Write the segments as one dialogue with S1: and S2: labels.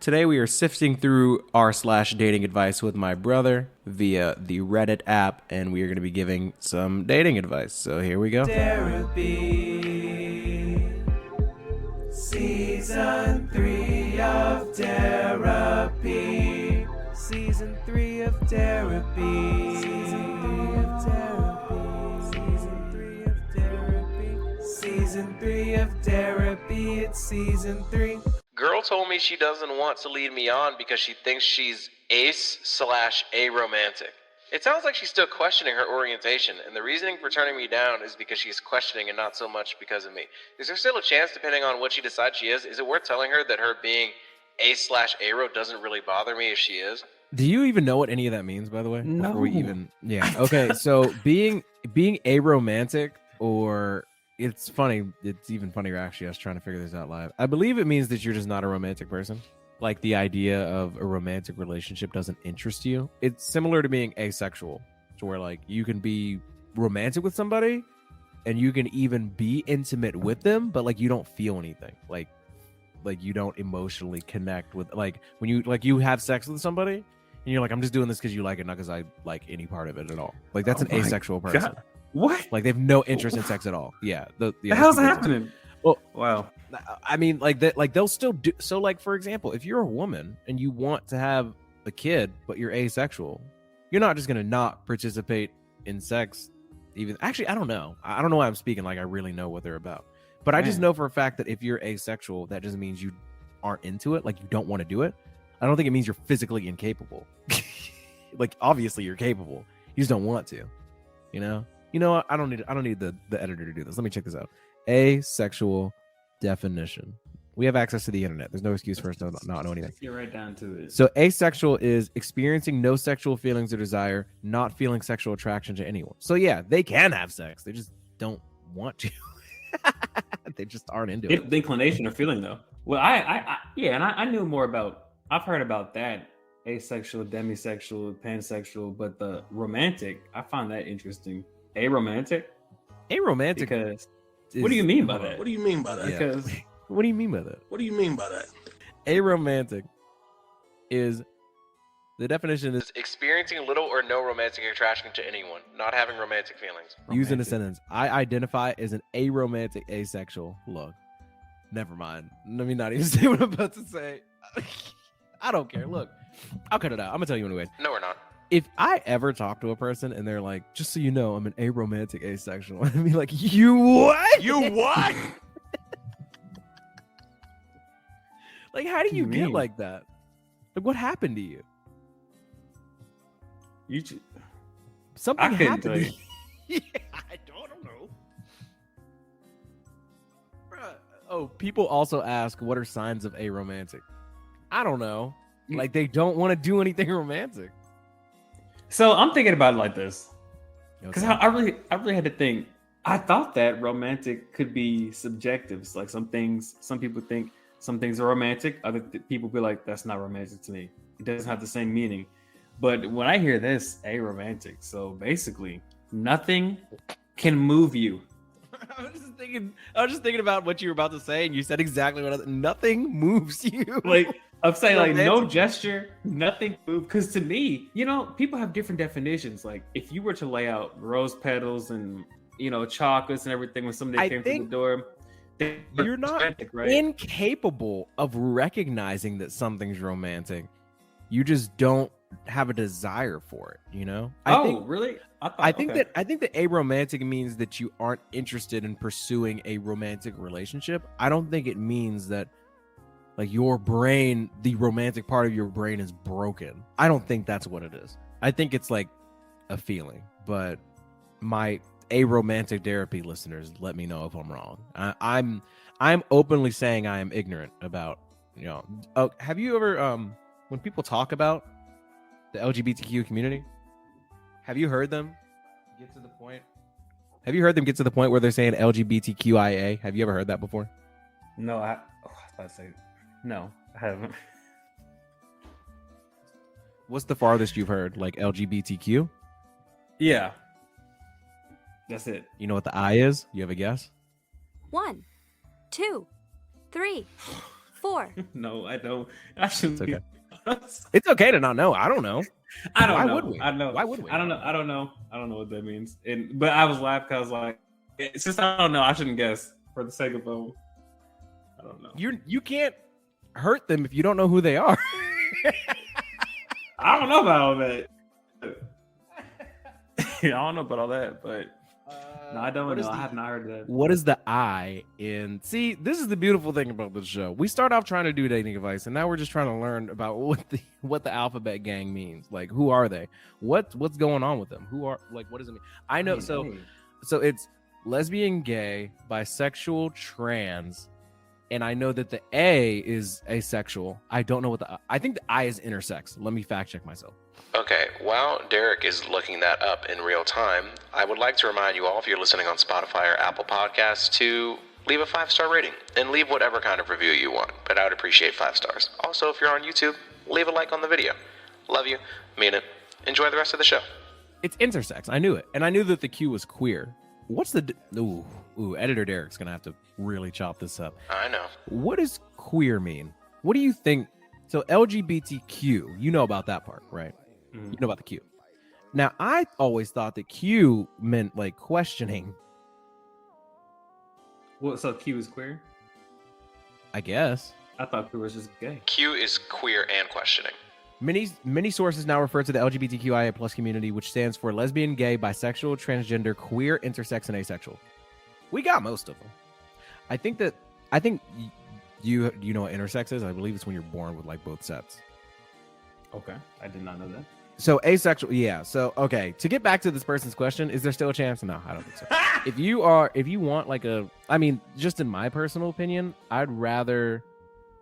S1: Today we are sifting through r/dating advice with my brother via the Reddit app, and we are going to be giving some dating advice. So here we go. Derapy, Season 3 of Derapy. Season 3 of Derapy. Season 3 of Derapy. Season 3 of Derapy. Season 3 of Derapy. It's Season 3. Girl told me she doesn't want to lead me on because she thinks she's ace/aromantic. It sounds like she's still questioning her orientation, and the reasoning for turning me down is because she's questioning and not so much because of me. Is there still a chance, depending on what she decides she is it worth telling her that her being ace/aro doesn't really bother me if she is? Do you even know what any of that means, by the way?
S2: No.
S1: Before we even... Yeah, okay, so being aromantic, or... It's funny. It's even funnier, actually. I was trying to figure this out live. I believe it means that you're just not a romantic person. Like, the idea of a romantic relationship doesn't interest you. It's similar to being asexual, to where, like, you can be romantic with somebody, and you can even be intimate with them, but, like, you don't feel anything. Like you don't emotionally connect with... Like, when you have sex with somebody, and you're like, I'm just doing this because you like it, not because I like any part of it at all. Like, that's an asexual person.
S2: God. What?
S1: Like, they have no interest in sex at all. Yeah.
S2: The hell's happening?
S1: Well,
S2: wow.
S1: I mean, like that. Like, they'll still do. So, like, for example, if you're a woman and you want to have a kid, but you're asexual, you're not just gonna not participate in sex. Even actually, I don't know. I don't know why I'm speaking like I really know what they're about. But I just know for a fact that if you're asexual, that just means you aren't into it. Like, you don't want to do it. I don't think it means you're physically incapable. Like, obviously you're capable. You just don't want to. You know. You know what? I don't need the editor to do this. Let me check this out. Asexual definition. We have access to the internet. There's no excuse for us to not know anything.
S2: Let's get right down to it.
S1: So asexual is experiencing no sexual feelings or desire, not feeling sexual attraction to anyone. So yeah, they can have sex. They just don't want to. They just aren't into it.
S2: The inclination or feeling, though. Well, I knew more about... I've heard about that. Asexual, demisexual, pansexual, but the romantic, I find that interesting. Aromantic? Because what do you mean by that?
S3: What do you mean by that?
S2: Because
S1: what do you mean by that?
S3: What do you mean by that?
S1: Aromantic is... The definition is experiencing little or no romantic attraction to anyone, not having romantic feelings. Use in a sentence. I identify as an aromantic asexual. Look, never mind. Let me not even say what I'm about to say. I don't care. Look, I'll cut it out. I'm gonna tell you anyway. No, we're not. If I ever talk to a person and they're like, just so you know, I'm an aromantic asexual, I'd be like, you what?
S3: You what?
S1: Like, how do you get like that? Like, what happened to you? Something happened to you. Yeah, I don't know. Bruh. Oh, people also ask, what are signs of aromantic? I don't know. Like, they don't want to do anything romantic.
S2: So I'm thinking about it like this, because I really had to think. I thought that romantic could be subjective. It's like some people think some things are romantic. Other people be like, that's not romantic to me. It doesn't have the same meaning. But when I hear this, aromantic, so basically nothing can move you. I was just thinking about what you were about to say, and you said exactly what nothing moves you. Like, I'm saying, like, no gesture, nothing move. Because to me, you know, people have different definitions. Like, if you were to lay out rose petals and, you know, chocolates and everything when somebody came through the door,
S1: you're not incapable of recognizing that something's romantic. You just don't have a desire for it, you know?
S2: Really?
S1: I think that aromantic means that you aren't interested in pursuing a romantic relationship. I don't think it means that, like, your brain, the romantic part of your brain is broken. I don't think that's what it is. I think it's like a feeling. But my aromantic Derapy listeners, let me know if I'm wrong. I'm openly saying I am ignorant about, you know. Have you ever when people talk about the LGBTQ community, have you heard them get to the point? Have you heard them get to the point where they're saying LGBTQIA? Have you ever heard that before?
S2: No, I thought I'd say no. I haven't.
S1: What's the farthest you've heard? Like LGBTQ?
S2: Yeah, that's it.
S1: You know what the I is? You have a guess?
S4: 1, 2, 3,
S3: 4.
S2: No, I don't. I shouldn't.
S1: It's okay. It's okay to not know. I don't know.
S2: I don't
S1: Why
S2: know.
S1: would we?
S2: I know.
S1: Why would we?
S2: I don't know. I don't know. I don't know what that means. But I was laughing because like, since I don't know, I shouldn't guess for the sake of I don't know.
S1: You can't hurt them if you don't know who they are.
S2: I don't know about all that. I don't know about all that, but no, I don't know. I have not heard that.
S1: What is the I in? See, this is the beautiful thing about this show. We start off trying to do dating advice, and now we're just trying to learn about what the alphabet gang means. Like, who are they? What's going on with them? Who are like? What does it mean? I know. So it's lesbian, gay, bisexual, trans, and I know that the A is asexual. I don't know what I think the I is intersex. Let me fact check myself.
S4: Okay, while Derek is looking that up in real time, I would like to remind you all, if you're listening on Spotify or Apple Podcasts, to leave a 5-star rating and leave whatever kind of review you want, but I would appreciate 5 stars. Also, if you're on YouTube, leave a like on the video. Love you, mean it. Enjoy the rest of the show.
S1: It's intersex. I knew it, and I knew that the Q was queer. What's the editor Derek's gonna have to really chop this up.
S4: I know.
S1: What does queer mean? What do you think? So LGBTQ, you know about that part, right? You know about the Q. Now, I always thought that Q meant like questioning.
S2: Well, so Q is queer?
S1: I guess.
S2: I thought Q was just gay.
S4: Q is queer and questioning.
S1: Many sources now refer to the LGBTQIA plus community, which stands for lesbian, gay, bisexual, transgender, queer, intersex, and asexual. We got most of them. I think you know what intersex is? I believe it's when you're born with like both sets.
S2: Okay, I did not know that.
S1: So asexual, yeah. So okay, to get back to this person's question, is there still a chance? No, I don't think so. if you want like I mean, just in my personal opinion, I'd rather.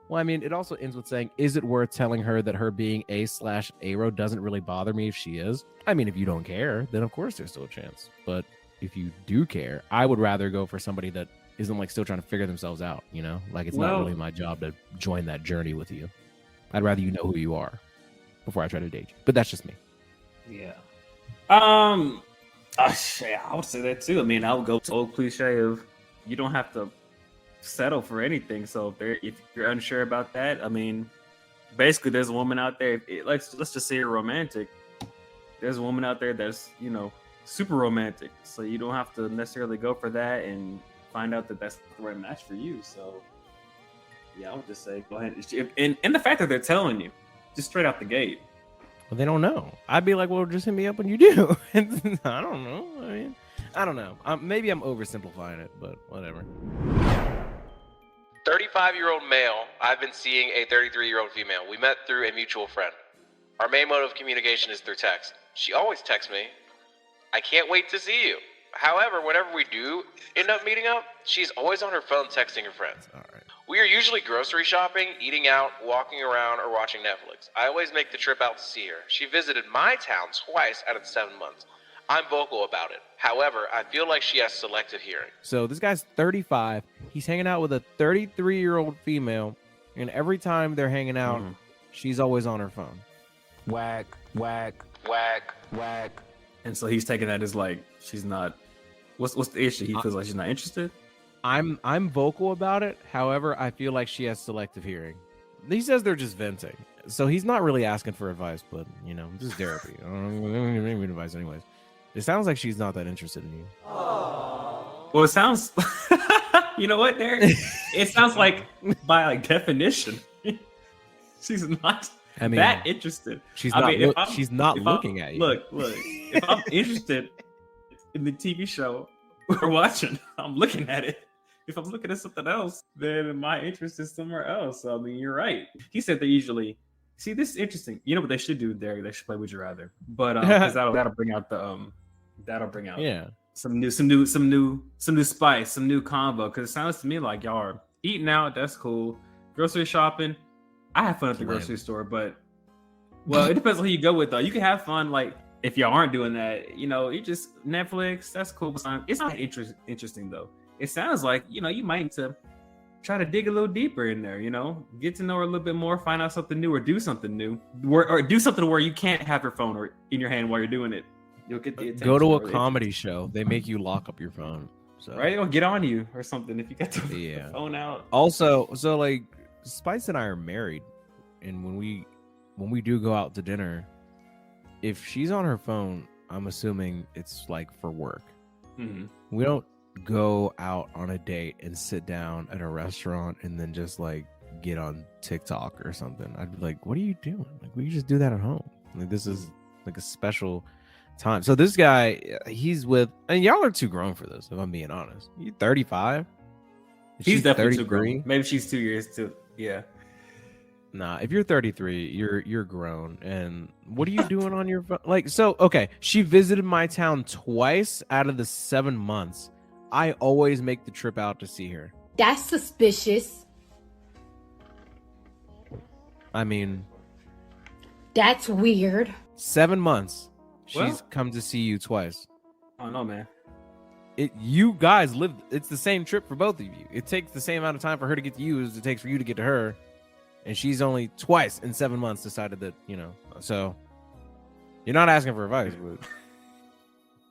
S1: Well, I mean, it also ends with saying, is it worth telling her that her being A/aro doesn't really bother me if she is? I mean, if you don't care, then of course there's still a chance. But if you do care, I would rather go for somebody that isn't like still trying to figure themselves out, you know? Like it's not really my job to join that journey with you. I'd rather you know who you are before I try to date you. But that's just me.
S2: Yeah. I would say that too. I mean, I would go to the old cliche of you don't have to settle for anything. So if you're unsure about that, I mean, basically there's a woman out there, let's just say you're romantic. There's a woman out there that's, you know, super romantic. So you don't have to necessarily go for that and find out that that's the right match for you. So yeah, I would just say go ahead. And the fact that they're telling you just straight out the gate.
S1: Well, they don't know. I'd be like, well, just hit me up when you do. I don't know. I mean, I don't know. Maybe I'm oversimplifying it, but whatever.
S4: 35-year-old male. I've been seeing a 33-year-old female. We met through a mutual friend. Our main mode of communication is through text. She always texts me, I can't wait to see you. However, whenever we do end up meeting up, she's always on her phone texting her friends.
S1: All right.
S4: We are usually grocery shopping, eating out, walking around, or watching Netflix. I always make the trip out to see her. She visited my town twice out of the 7 months. I'm vocal about it. However, I feel like she has selective hearing.
S1: So this guy's 35. He's hanging out with a 33-year-old female, and every time they're hanging out, she's always on her phone.
S2: Whack, whack, whack, whack. And so he's taking that as like she's not. What's the issue? He feels like she's not interested.
S1: I'm vocal about it. However, I feel like she has selective hearing. He says they're just venting, so he's not really asking for advice. But you know, this is therapy. I don't give advice anyways. It sounds like she's not that interested in you.
S2: Well, it sounds. You know what, Derek? It sounds like by like definition, she's not. I mean, that interested.
S1: She's not. She's not looking at you.
S2: Look. If I'm interested in the TV show we're watching, I'm looking at it. If I'm looking at something else, then my interest is somewhere else. So, I mean, you're right. He said they usually see. This is interesting. You know what they should do, Derek? They should play Would You Rather, but because that'll bring out some new spice, some new combo. Because it sounds to me like y'all are eating out. That's cool. Grocery shopping. I have fun at the grocery store, but it depends on who you go with though. You can have fun like if y'all aren't doing that, you know, you just Netflix, that's cool. It's not interesting though. It sounds like, you know, you might need to try to dig a little deeper in there, you know, get to know her a little bit more, find out something new or do something new or do something where you can't have your phone or in your hand while you're doing it. You'll get the attention.
S1: Go to a comedy show. They make you lock up your phone. So.
S2: Right? They'll get on you or something if you get the phone out.
S1: Also, so like Spice and I are married, and when we do go out to dinner, if she's on her phone, I'm assuming it's like for work.
S2: Mm-hmm.
S1: We don't go out on a date and sit down at a restaurant and then just like get on TikTok or something. I'd be like, what are you doing? Like, we just do that at home. Like, this is like a special time. So this guy, he's with, and y'all are too grown for this, if I'm being honest. You 35?
S2: He's definitely too grown. Maybe she's 2 years too. Yeah.
S1: Nah, if you're 33, you're grown. And what are you doing on your phone? Like, so okay, she visited my town twice out of the 7 months. I always make the trip out to see her.
S3: That's suspicious.
S1: I mean,
S3: that's weird.
S1: 7 months. She's
S2: Well,
S1: come to see you twice.
S2: I don't know, man.
S1: You guys live. It's the same trip for both of you. It takes the same amount of time for her to get to you as it takes for you to get to her. And she's only twice in 7 months decided that, so you're not asking for advice,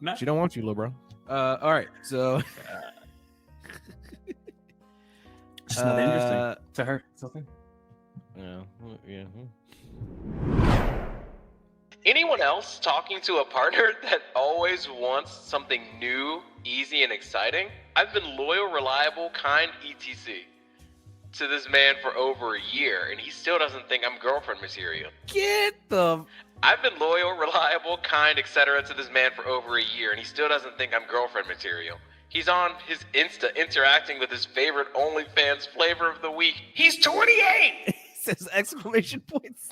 S1: but she don't want you, little bro. All right, so
S2: Just not interesting to her. Something.
S1: yeah.
S4: Anyone else talking to a partner that always wants something new, easy, and exciting? I've been loyal, reliable, kind, etc. to this man for over a year, and he still doesn't think I'm girlfriend material. I've been loyal, reliable, kind, etc. to this man for over a year, and he still doesn't think I'm girlfriend material. He's on his Insta interacting with his favorite OnlyFans flavor of the week. He's 28!
S1: He says exclamation points.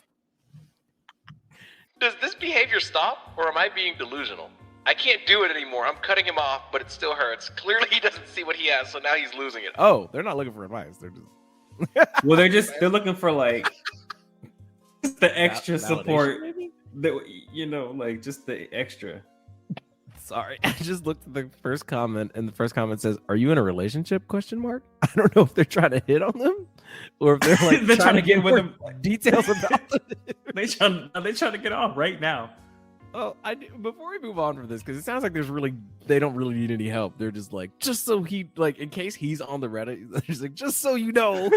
S4: Does this behavior stop, or am I being delusional? I can't do it anymore. I'm cutting him off, but it still hurts. Clearly he doesn't see what he has, so now he's losing it.
S1: Oh, they're not looking for advice. They're just
S2: Well, they're looking for like just the extra support.
S1: maybe?
S2: That, like just the extra.
S1: Sorry, I just looked at the first comment, and the first comment says, "Are you in a relationship?" ? I don't know if they're trying to hit on them, or if they're like
S2: They're trying to get with
S1: more
S2: them.
S1: details about them.
S2: They trying to get off right now.
S1: Oh, before we move on from this, because it sounds like they don't really need any help. They're just like, just so he, like, in case he's on the Reddit, they're just like, just so you know.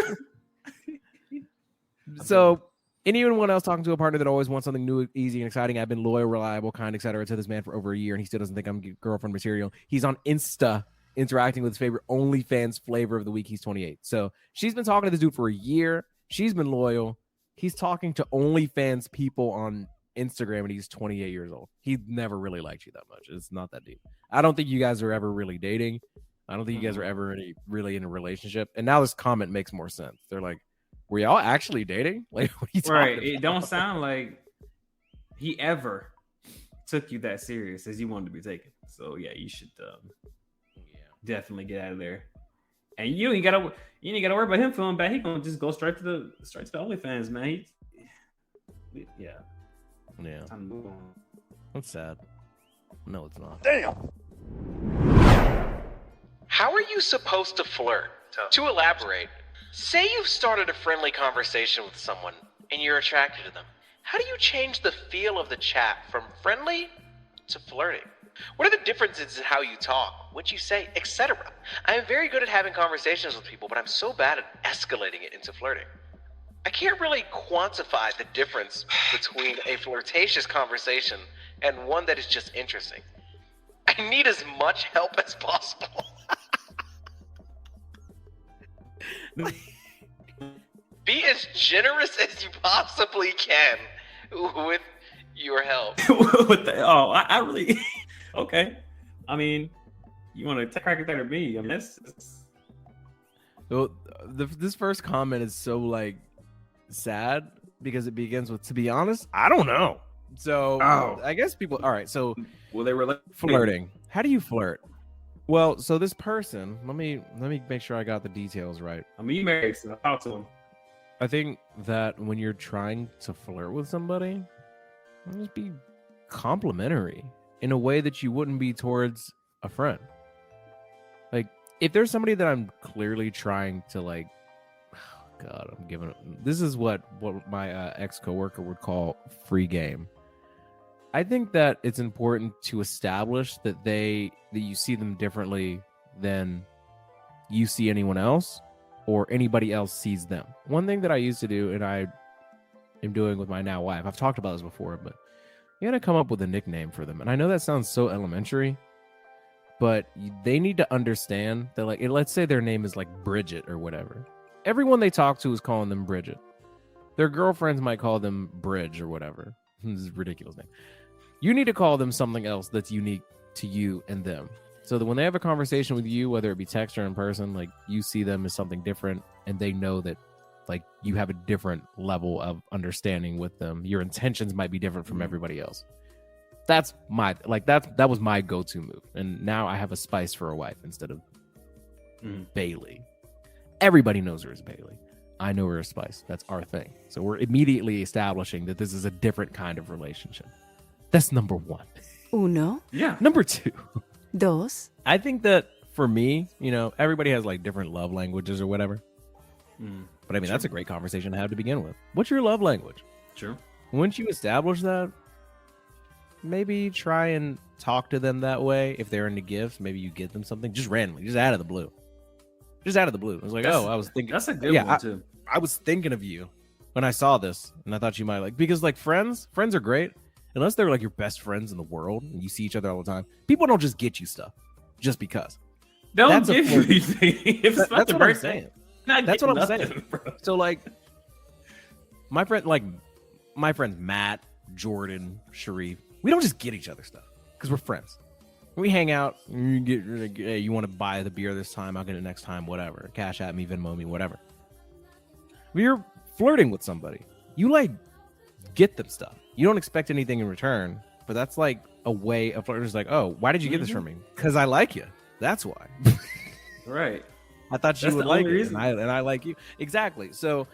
S1: So, anyone else talking to a partner that always wants something new, easy, and exciting? I've been loyal, reliable, kind, etc. to this man for over a year, and he still doesn't think I'm girlfriend material. He's on Insta interacting with his favorite OnlyFans flavor of the week. He's 28. So she's been talking to this dude for a year. She's been loyal. He's talking to OnlyFans people on Instagram, and he's 28 years old. He never really liked you that much. It's not that deep. I don't think you guys are ever really dating. I don't think you guys are ever really in a relationship. And now this comment makes more sense. They're like, were y'all actually dating? Like, what are you talking about?
S2: It don't sound like he ever took you that serious as you wanted to be taken. So yeah, you should definitely get out of there. And you ain't gotta worry about him feeling bad. He gonna just go straight to the OnlyFans, man. Yeah.
S1: Time to move on. That's sad. No, it's not.
S4: Damn. How are you supposed to flirt? To elaborate, say you've started a friendly conversation with someone and you're attracted to them. How do you change the feel of the chat from friendly to flirting? What are the differences in how you talk, what you say, etc.? I am very good at having conversations with people, but I'm so bad at escalating it into flirting. I can't really quantify the difference between a flirtatious conversation and one that is just interesting. I need as much help as possible. Be as generous as you possibly can with your help.
S2: I really okay. I mean, you want to crack it at me? I mean, that's...
S1: Well, this first comment is so like sad because it begins with, to be honest, I don't know. So I guess people. All right. So
S2: they were
S1: flirting. How do you flirt? Well, so this person, let me make sure I got the details right.
S2: I mean, you married, so I'll talk to him.
S1: I think that when you're trying to flirt with somebody, just be complimentary in a way that you wouldn't be towards a friend. Like, if there's somebody that I'm clearly trying to like, oh God, I'm giving this is what my ex coworker would call free game. I think that it's important to establish that you see them differently than you see anyone else. or anybody else sees them. One thing that I used to do, and I am doing with my now wife, I've talked about this before, but you gotta come up with a nickname for them. And I know that sounds so elementary, but they need to understand that, like, let's say their name is like Bridget or whatever. Everyone they talk to is calling them Bridget. Their girlfriends might call them Bridge or whatever. This is a ridiculous name. You need to call them something else that's unique to you and them. So that when they have a conversation with you, whether it be text or in person, like, you see them as something different, and they know that, like, you have a different level of understanding with them. Your intentions might be different from everybody else. That's my, like, that was my go-to move. And now I have a Spice for a wife instead of Bailey. Everybody knows her as Bailey. I know her as Spice. That's our thing. So we're immediately establishing that this is a different kind of relationship. That's number one.
S5: Uno.
S2: Yeah.
S1: Number two.
S5: Dos.
S1: I think that for me, you know, everybody has like different love languages or whatever. But I mean, that's a great conversation to have to begin with. What's your love language?
S2: True.
S1: Once you establish that, maybe try and talk to them that way. If they're into gifts, maybe you get them something just randomly, just out of the blue. Just out of the blue. I was like, I was thinking.
S2: That's a good one, too.
S1: I was thinking of you when I saw this, and I thought you might like, because like friends are great. Unless they're like your best friends in the world and you see each other all the time. People don't just get you stuff just because.
S2: Don't give you anything. If it's not
S1: that's
S2: the
S1: what I'm
S2: birthday,
S1: saying.
S2: not
S1: That's
S2: getting
S1: what I'm
S2: nothing,
S1: saying.
S2: bro.
S1: So like, my friends Matt, Jordan, Sharif, we don't just get each other stuff because we're friends. We hang out. You get, hey, you want to buy the beer this time? I'll get it next time. Whatever. Cash at me, Venmo me, whatever. When you're flirting with somebody, you like get them stuff. You don't expect anything in return, but that's like a way of flirting. It's like, oh, why did you get this from me? Because I like you. That's why.
S2: Right.
S1: I thought
S2: That's
S1: you would
S2: the
S1: like
S2: only
S1: it,
S2: reason.
S1: and I like you. Exactly. So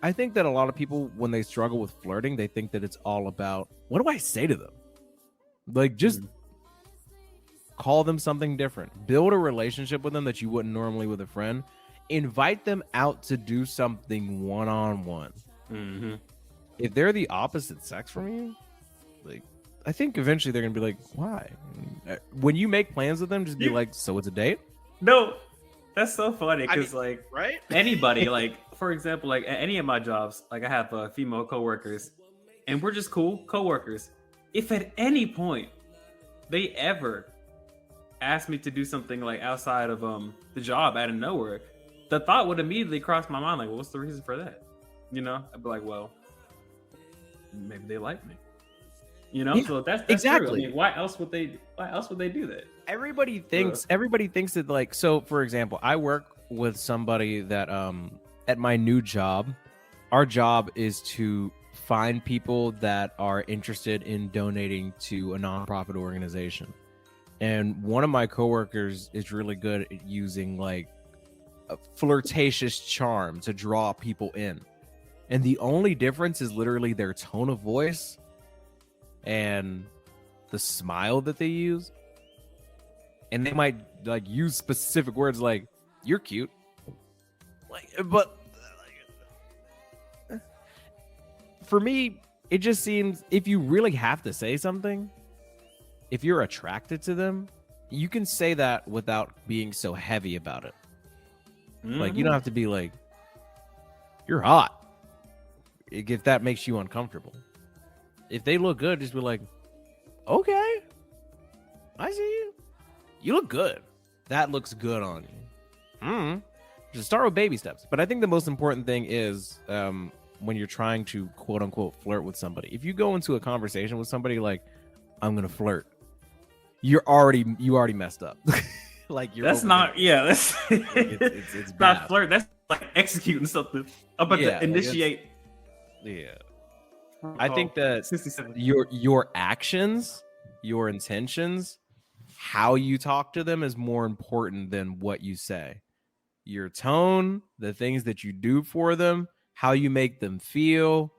S1: I think that a lot of people, when they struggle with flirting, they think that it's all about, what do I say to them? Like, just call them something different. Build a relationship with them that you wouldn't normally with a friend. Invite them out to do something one-on-one. If they're the opposite sex from you, like, I think eventually they're gonna be like, why? When you make plans with them, just be like, so it's a date?
S2: No, that's so funny because like
S1: right?
S2: anybody, like for example, like at any of my jobs, like I have female coworkers, and we're just cool coworkers. If at any point they ever ask me to do something like outside of the job out of nowhere, the thought would immediately cross my mind, like, well, what's the reason for that? You know, I'd be like, well, maybe they like me. You know, so that's
S1: exactly.
S2: true. I mean, why else would they do that?
S1: Everybody thinks that, like, so for example, I work with somebody that at my new job, our job is to find people that are interested in donating to a nonprofit organization. And one of my coworkers is really good at using like a flirtatious charm to draw people in. And the only difference is literally their tone of voice and the smile that they use. And they might like use specific words like, you're cute. Like, but for me, it just seems, if you really have to say something, if you're attracted to them, you can say that without being so heavy about it. Like, you don't have to be like, you're hot, if that makes you uncomfortable. If they look good, just be like, okay, I see you. You look good. That looks good on you. Just start with baby steps. But I think the most important thing is when you're trying to quote unquote flirt with somebody, if you go into a conversation with somebody like, I'm gonna flirt, you already messed up. Like,
S2: that's not that's
S1: it's
S2: not
S1: bad.
S2: flirt. That's like executing something. I'm about to initiate.
S1: I think that
S2: 67.
S1: your actions, your intentions, how you talk to them is more important than what you say. Your tone, the things that you do for them, how you make them feel,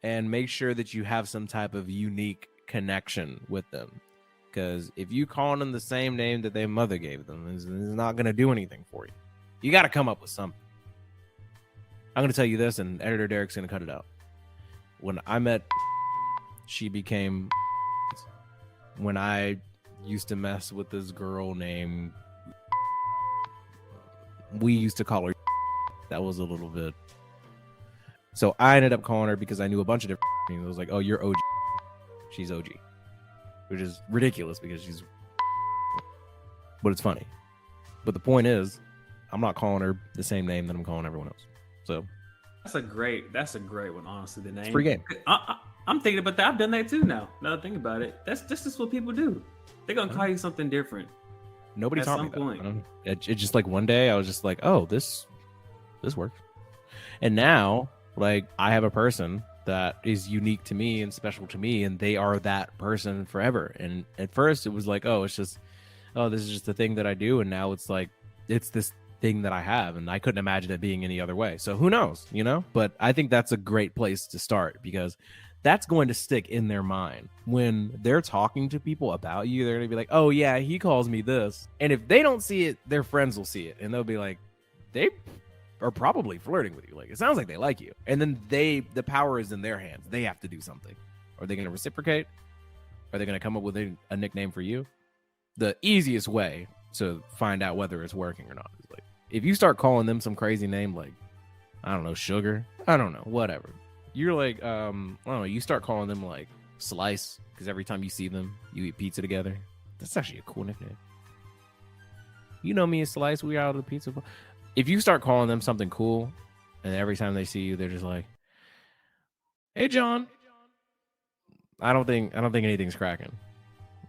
S1: and make sure that you have some type of unique connection with them. Because if you call them the same name that their mother gave them, it's not going to do anything for you. You got to come up with something. I'm going to tell you this, and editor Derek's going to cut it out. When I met, she became, when I used to mess with this girl named, we used to call her, That was a little bit. So I ended up calling her because I knew a bunch of different things. I was like, oh, you're OG. She's OG. Which is ridiculous because she's. But it's funny. But the point is, I'm not calling her the same name that I'm calling everyone else. So.
S2: That's a great one, honestly. The name.
S1: It's free game.
S2: I'm thinking about that. I've done that too now. Now that I think about it. That's just what people do. They're going to call you something different.
S1: Nobody
S2: at
S1: taught
S2: some
S1: me that.
S2: point.
S1: It just like one day I was just like, oh, this works. And now, like, I have a person that is unique to me and special to me, and they are that person forever. And at first it was like, oh, this is just the thing that I do. And now it's like, it's this thing that I have, and I couldn't imagine it being any other way. So who knows, you know? But I think that's a great place to start, because that's going to stick in their mind when they're talking to people about you. They're gonna be like, oh yeah, he calls me this. And if they don't see it, their friends will see it, and they'll be like, they are probably flirting with you. Like, it sounds like they like you. And then the power is in their hands. They have to do something. Are they going to reciprocate? Are they going to come up with a nickname for you? The easiest way to find out whether it's working or not is like, if you start calling them some crazy name, like, I don't know, Sugar, I don't know, whatever. You're like, I don't know, you start calling them like Slice, because every time you see them, you eat pizza together. That's actually a cool nickname. You know me and Slice, we out of the pizza. If you start calling them something cool, and every time they see you, they're just like, hey, John. I don't think anything's cracking.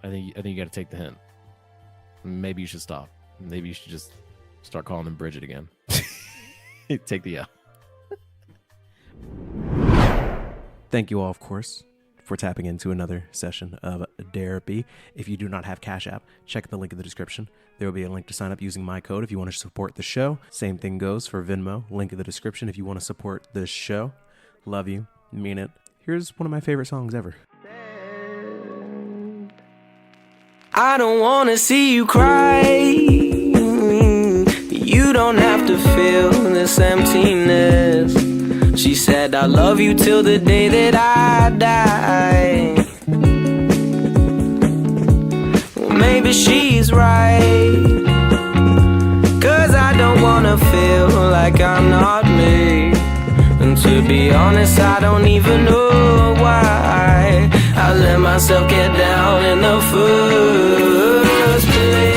S1: I think you got to take the hint. Maybe you should stop. Maybe you should just start calling them Bridget again. Take the L. Thank you all, of course, for tapping into another session of Derapy. If you do not have Cash App, check the link in the description. There will be a link to sign up using my code if you want to support the show. Same thing goes for Venmo. Link in the description if you want to support this show. Love you. Mean it. Here's one of my favorite songs ever.
S6: I don't wanna see you cry. You don't have to feel this emptiness. She said, I love you till the day that I die. Well, maybe she's right, 'cause I don't wanna feel like I'm not me. And to be honest, I don't even know why I let myself get down in the first place.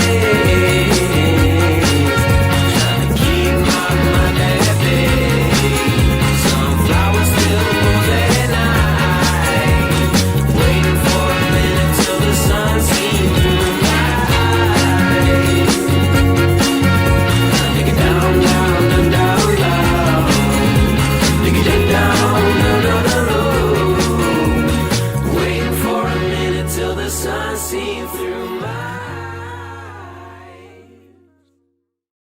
S6: Trying to keep my mind at bay. Sunflowers still bloom at night. Waiting for a minute till the sun seems through my eyes. Take it down, down, down, down, down. Take it down, no, no, no, no. Waiting for a minute till the sun seems through my